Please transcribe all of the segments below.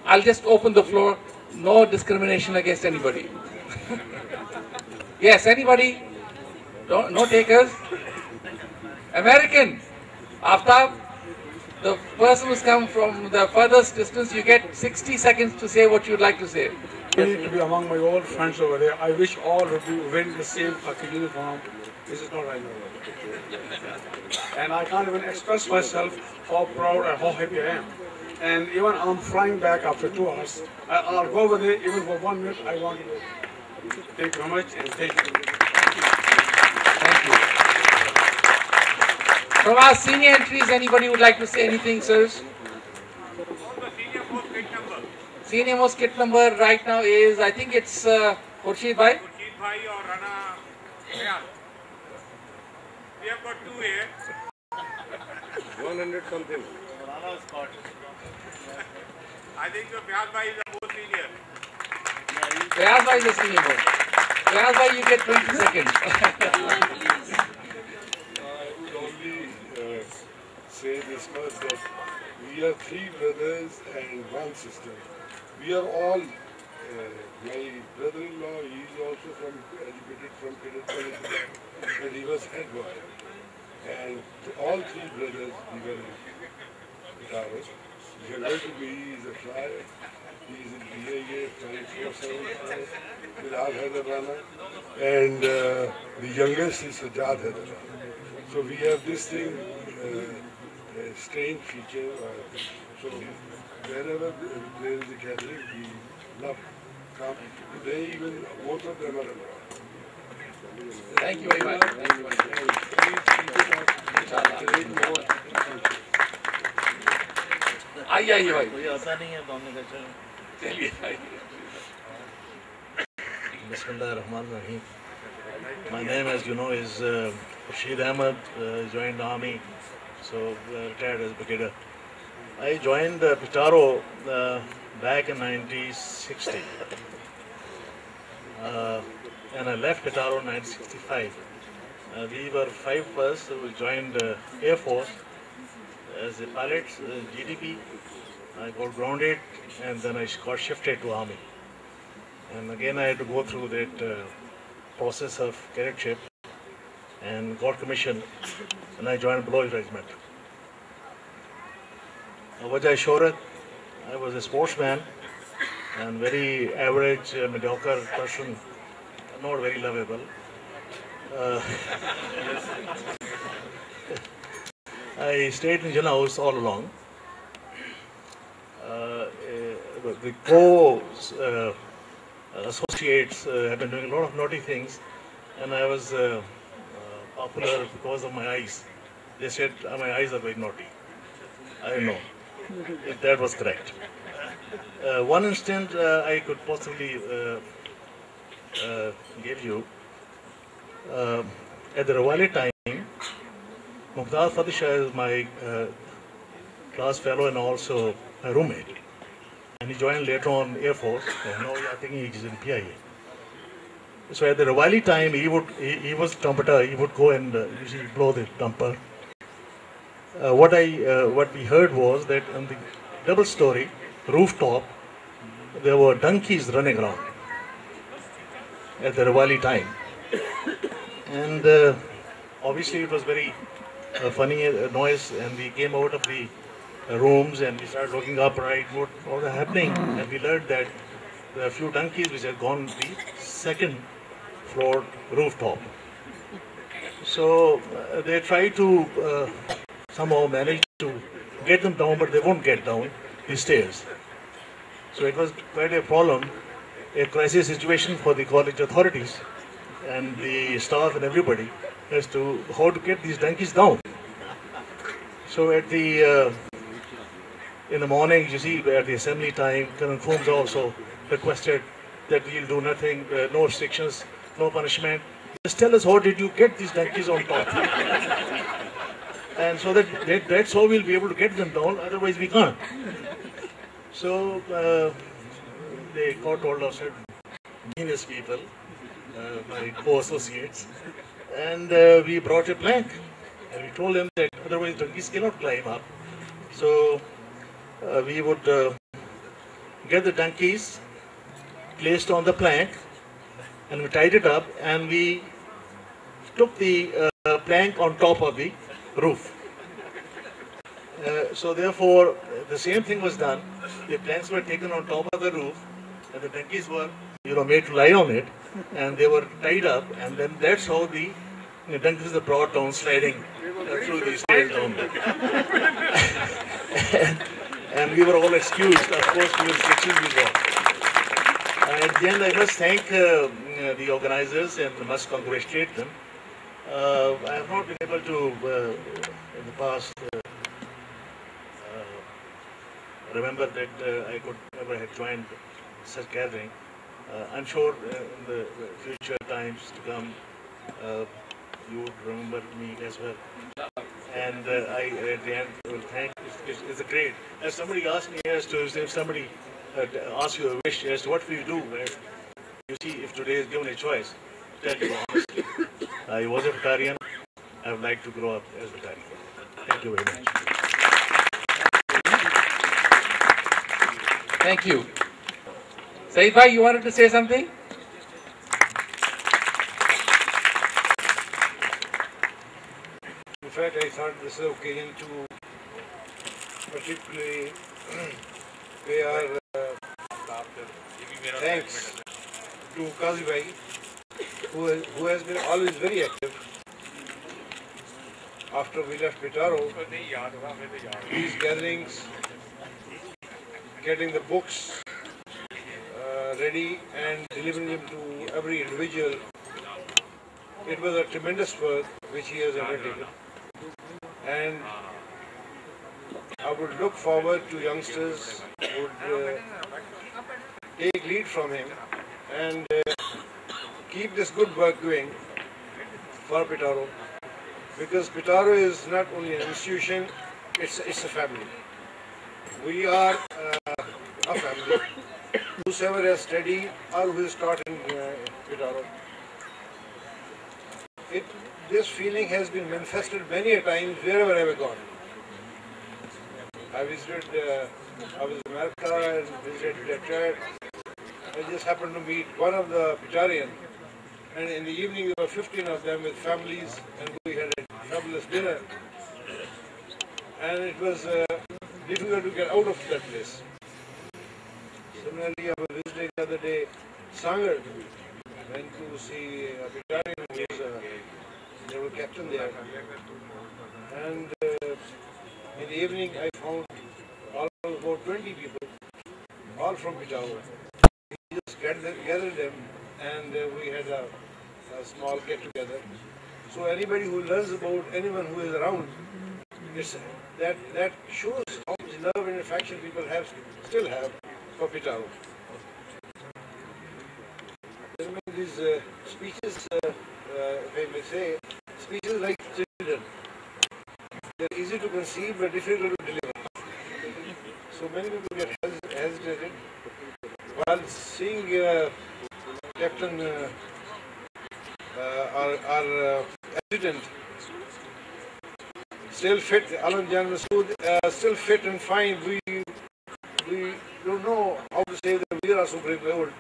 I'll just open the floor. No discrimination against anybody. Yes, anybody? No takers? American? Aftab? The person who's come from the furthest distance, you get 60 seconds to say what you'd like to say. To be among my old friends over there. I wish all would be wearing the same khaki uniform. This is not right now. And I can't even express myself how proud and how happy I am. And even I'm flying back after 2 hours. I'll go over there even for 1 minute. I want to thank you very much and thank you. Thank you. From our senior entries, anybody would like to say anything, sirs? Senior most kit number right now is, I think it's Khurshid Bhai. Khurshid Bhai or Rana. Yeah. We have got 2 here. 100 something. Rana is caught. I think the Vyas Bhai is the most senior. Vyas Bhai is the senior most. Vyas Bhai, you get 20 seconds. I would only say this much that we are 3 brothers and 1 sister. We are all, my brother-in-law, he is also educated from Cadet College and he was head boy. And all 3 brothers, we were guitarists. Younger to me is a flyer, he is in BAA 5475, Bilal Haider Rana, and the youngest is Sajjad Haider Rana. So we have this thing, a strange feature, so wherever there is a gathering, we love to come. Today even both of them are around. Thank you very much. Thank you very much. आइए भाई कोई आता नहीं है बोलने का चलो चलिए भाई Bismillahirrahmanirrahim. My name, as you know, is Rashid Ahmed. Joined the army, so retired as brigadier. I joined Pitaro back in 1960, and I left Pitaro in 1965. We were 5 of us who joined Air Force as a pilot, GDP. I got grounded, and then I got shifted to Army. And again, I had to go through that process of cadetship and got commissioned, and I joined Baloch Regiment. Wajah Shohrat, I was a sportsman and very average, mediocre person, not very lovable. I stayed in Jinnah House all along. The associates have been doing a lot of naughty things, and I was popular because of my eyes. They said my eyes are very naughty. I don't know if that was correct. One instant I could possibly give you. At the Rawali time, Muqtada Fateh Shah is my class fellow and also my roommate. And he joined later on Air Force, and now I think he's in PIA. So at the Rawali time, he was trumpeter. He would go and usually blow the trumper. What we heard was that on the double-story rooftop, there were donkeys running around at the Rawali time, and obviously it was very funny noise. And we came out of the rooms and we started looking up, right, what was happening, and we learned that there are a few donkeys which had gone the 2nd floor rooftop. So they tried to somehow manage to get them down, but they won't get down the stairs. So it was quite a problem, a crisis situation for the college authorities and the staff and everybody as to how to get these donkeys down. So at the in the morning, you see, at the assembly time, Colonel Coombs also requested that we'll do nothing, no restrictions, no punishment. Just tell us, how did you get these donkeys on top? And so that's how we'll be able to get them down, otherwise we can't. So the court told us, genius people, my co-associates, and we brought a plank. And we told them that otherwise donkeys cannot climb up. So we would get the donkeys placed on the plank, and we tied it up, and we took the plank on top of the roof. So therefore, the same thing was done. The planks were taken on top of the roof, and the donkeys were, made to lie on it, and they were tied up, and then that's how the donkeys were brought down, sliding through the stairs down there. and we were all excused. Of course, we were excused. At the end, I must thank the organizers and must congratulate them. I have not been able to, in the past, remember that I could never have joined such gathering. I'm sure in the future times to come, you would remember me as well. And I, at the end, will thank. It's a great. As somebody asked me as to if somebody asks you a wish as to what will you do, you see, if today is given a choice, tell you honestly, I was a vegetarian. I would like to grow up as a vegetarian. Thank you very much. Thank you. Saeed Bhai, you wanted to say something? In fact, I thought this is an occasion to particularly pay our thanks to Qazi Bhai, who has been always very active. After we left Pitaro, these gatherings, getting the books ready and delivering them to every individual, it was a tremendous work which he has undertaken. And I would look forward to youngsters who would take lead from him and keep this good work going for Pitaro, because Pitaro is not only an institution, it's a family. We are a family. Whosoever has studied or who is taught in Pitaro, this feeling has been manifested many a times wherever I have gone. I visited, I was in America and visited Detroit. I just happened to meet one of the Pitarian, and in the evening there were 15 of them with families, and we had a fabulous dinner. And it was difficult to get out of that place. Similarly, I was visiting the other day Sangar, went to see a Pitarian who was a naval captain there. And in the evening I found about 20 people, all from Pitaro. We just gathered them, and we had a small get-together. So anybody who learns about anyone who is around, that shows how much love and affection people still have for Pitaro. These speeches, if I may say, speeches like children, they're easy to conceive but difficult to deliver. So many people get hesitated. While seeing Captain, our adjutant, still fit, Alam Jan Masood, still fit and fine, we don't know how to say that we are also very old.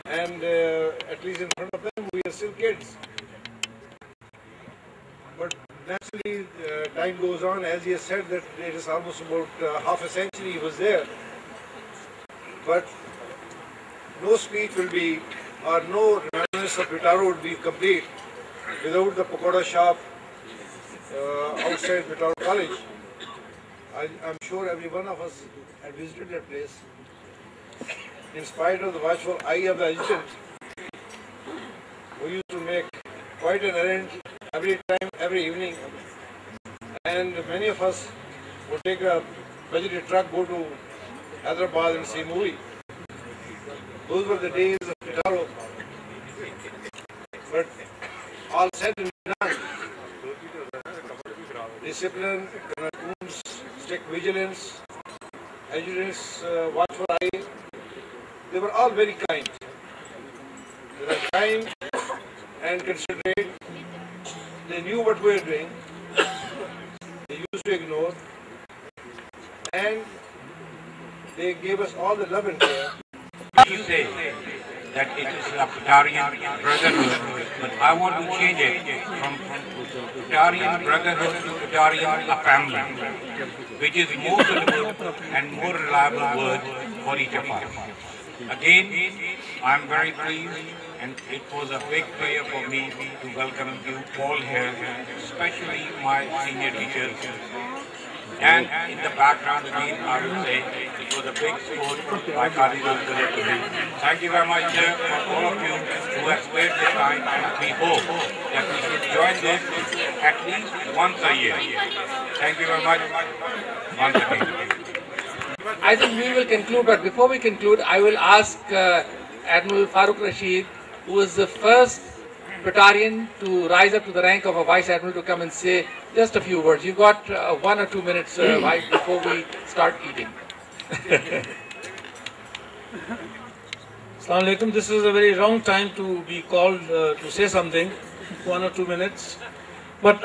And at least in front of them, we are still kids. But naturally, time goes on. As he has said, that it is almost about half a century he was there. But no speech will be, or no remembrance of Pitaro would be complete without the Pakoda shop outside Pitaro College. I'm sure every one of us had visited that place. In spite of the watchful eye of the adjutant, we used to make quite an errand every time, every evening, and many of us would take a budgeted truck, go to Hyderabad and see a movie. Those were the days of Pitaro. But all said and done, discipline, raccoons, strict vigilance, adjutants, watchful eye, they were all very kind. They were kind and considerate. They knew what we were doing. They used to ignore. And They gave us all the love and care. You say that it is a Putarian brotherhood, but I want to change it from Putarian brotherhood to Putarian a family, which is more suitable and more reliable word for each of us. Again, I am very pleased, and it was a big pleasure for me to welcome you all here, especially my senior teachers. And in the background again, I would say it was a big sport by Cardinal Kulakuri. Thank you very much, sir, for all of you who have spared their time, and we hope that we should join this at least once a year. Thank you very much once again. I think we will conclude, but before we conclude, I will ask Admiral Farooq Rashid, who was the first Putarian to rise up to the rank of a Vice Admiral, to come and say just a few words. You've got 1 or 2 minutes Vice, before we start eating. Assalamu alaikum. This is a very wrong time to be called to say something, 1 or 2 minutes. But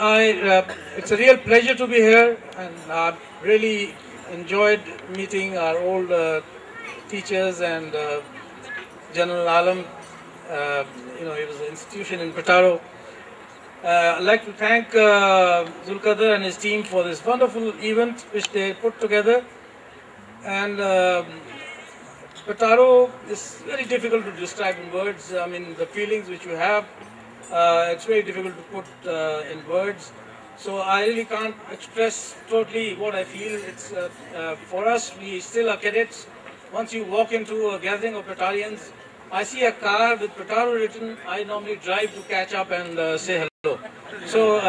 it's a real pleasure to be here, and I've really enjoyed meeting our old teachers and General Alam. He was an institution in Petaro. I'd like to thank Zulqadar and his team for this wonderful event which they put together. And Petaro is very difficult to describe in words. I mean, the feelings which you have, it's very difficult to put in words. So I really can't express totally what I feel. It's for us, we still are cadets. Once you walk into a gathering of Petarians, I see a car with Petaro written, I normally drive to catch up and say hello. So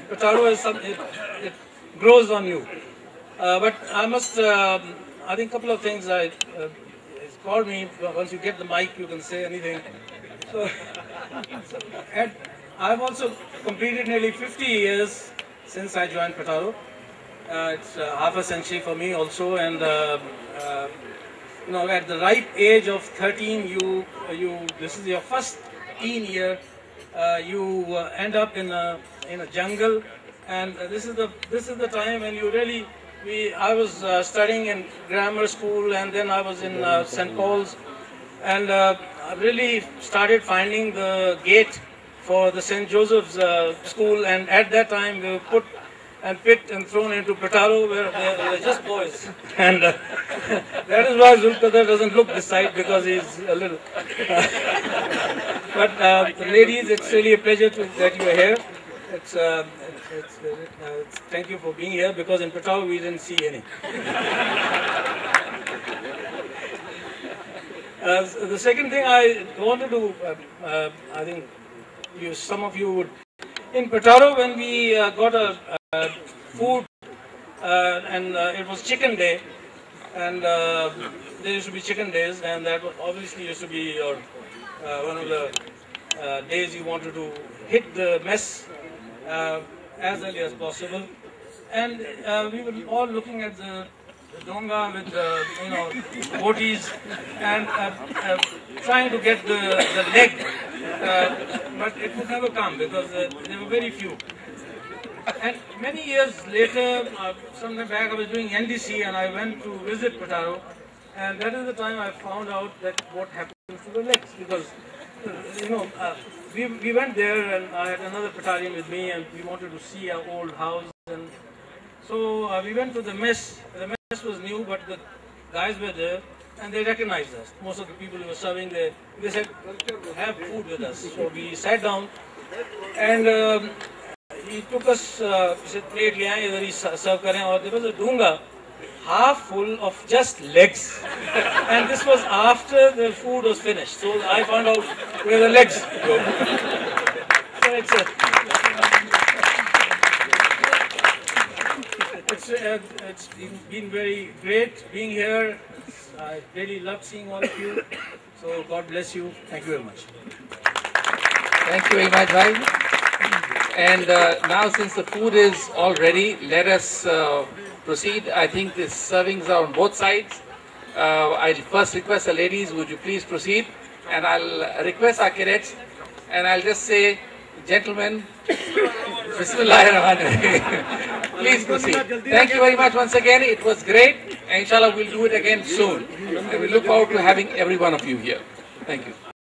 Petaro is something, it grows on you. But I must, I think a couple of things it's called me, once you get the mic you can say anything. So, and I've also completed nearly 50 years since I joined Petaro. It's half a century for me also, and at the ripe age of 13, this is your first teen year. You end up in a jungle, and this is the time when you really. I was studying in grammar school, and then I was in St. Paul's, and I really started finding the gate for the St. Joseph's school, and at that time we were put and picked and thrown into Petaro, where they were just boys. And that is why Zulqadar doesn't look this side, because he's a little... But ladies, it's really a pleasure that you are here. Thank you for being here, because in Petaro we didn't see any. The second thing I wanted to, I think some of you would, in Petaro when we got a food and it was chicken day, and there used to be chicken days, and that obviously used to be your, one of the days you wanted to hit the mess as early as possible. And we were all looking at the donga with the boaties and trying to get the leg, but it would never come because there were very few. And many years later, sometime back, I was doing NDC and I went to visit Petaro, and that is the time I found out that what happens to the legs, because we went there and I had another Petarian with me, and we wanted to see our old house, and so we went to the mess. The mess was new, but the guys were there and they recognized us. Most of the people who were serving, they said, have food with us. So we sat down, and he took us, he said, plate le aaye, idhar hi serve kar rahe hain, and there was a dunga half full of just legs. And this was after the food was finished. So I found out where the legs go. So it's been very great being here. I really love seeing all of you. So God bless you. Thank you very much. Thank you very much, Bhai. And now, since the food is all ready, let us proceed. I think the servings are on both sides. I'll first request the ladies, would you please proceed? And I'll request our cadets, and I'll just say, gentlemen, Bismillahirrahmanirrahim. Please proceed. Thank you very much once again. It was great. inshallah we'll do it again soon. And we look forward to having every one of you here. Thank you.